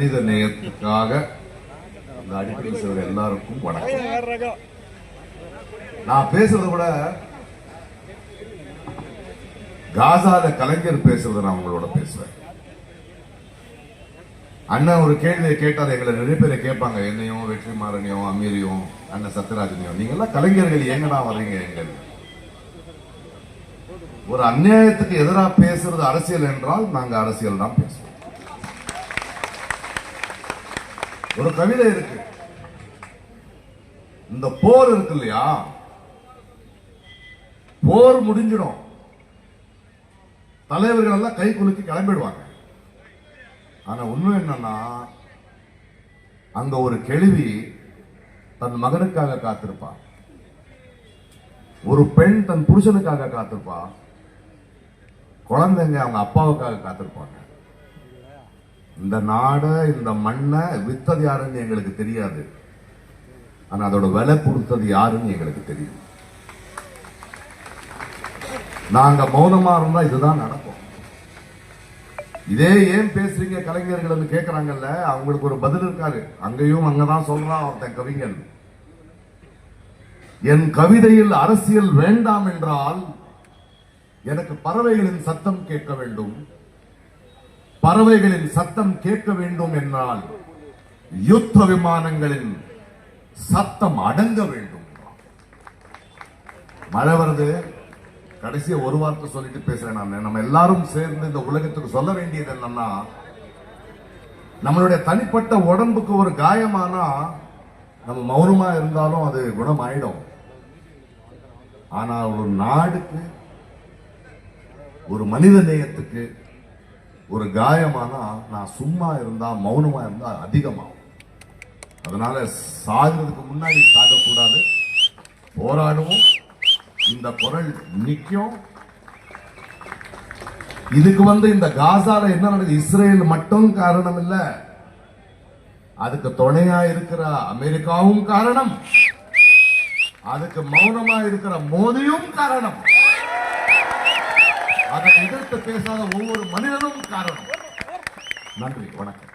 மனித நேயத்துக்காக அந்த அடிப்படையில் செய்கிற எல்லாருக்கும் வணக்கம். நான் பேசுறத விட காசால கலைஞர் பேசுறத நான் உங்களோட பேசுவேன். அண்ணன் ஒரு கேள்வியை கேட்டால் எங்களை நிறைய பேரை கேட்பாங்க, என்னையும் வெற்றிமாறனையும் அமீரையும் அண்ணன் சத்யராஜனையும், நீங்க எல்லாம் கலைஞர்கள் எங்கடா வர்றீங்க? எங்கள் ஒரு அநியாயத்துக்கு எதிராக பேசுறது அரசியல் என்றால் நாங்க அரசியல் தான் பேசுவோம். ஒரு கவிதை இருக்கு, இந்த போர் இருக்கு இல்லையா, போர் முடிஞ்சிடும், தலைவர்கள் எல்லாம் கை குலுக்கி கிளம்பிடுவாங்க. ஆனா உண்மை என்னன்னா, அங்க ஒரு கேள்வி தன் மகனுக்காக காத்திருப்பா, ஒரு பெண் தன் புருஷனுக்காக காத்திருப்பா, குழந்தைங்க அவங்க அப்பாவுக்காக காத்திருப்பாங்க. இந்த நாடை இந்த மண்ணை வித்தது யாருன்னு எங்களுக்கு தெரியாது, ஆனா அதோட விலை கொடுத்தது யாருன்னு எங்களுக்கு தெரியும். நாங்க மௌனமா இருந்தா இதுதான் நடக்கும். இதே ஏன் பேசுறீங்க கலைஞர்கள் கேட்கிறாங்கல்ல, அவங்களுக்கு ஒரு பதில் இருக்காது. அங்கேயும் அங்கதான் சொல்றான் ஒருத்தன் கவிஞன், என் கவிதையில் அரசியல் வேண்டாம் என்றால் எனக்கு பறவைகளின் சத்தம் கேட்க வேண்டும், பறவைகளின் சத்தம் கேட்க வேண்டும் என்றால் யுத்த விமானங்களின் சத்தம் அடங்க வேண்டும். மழை வருது, கடைசியா ஒரு வார்த்தை சொல்லிட்டு பேசுறேன் நான். நம்ம எல்லாரும் சேர்ந்து இந்த உலகத்துக்கு சொல்ல வேண்டியது என்னன்னா, நம்மளுடைய தனிப்பட்ட உடம்புக்கு ஒரு காயமானா நம்ம மௌனமா இருந்தாலும் அது குணமாயிடும். ஆனா ஒரு நாடுக்கு, ஒரு மனித நேயத்துக்கு ஒரு காயமானா நான் சும்மா இருந்தா மௌனமா இருந்தா அதிகமாகும். அதனால சாகிறதுக்கு முன்னாடி சாகக்கூடாது, போராடுவோம். இந்த குரல் நிக்கும். இதுக்கு இந்த காசால என்ன நடக்குது, இஸ்ரேல் மட்டும் காரணம் இல்ல, அதுக்கு துணையா இருக்கிற அமெரிக்காவும் காரணம், அதுக்கு மௌனமா இருக்கிற மோடியும் காரணம், அதை எதிர்த்து பேசாத ஒவ்வொரு மனிதனும் காரணம். நன்றி, வணக்கம்.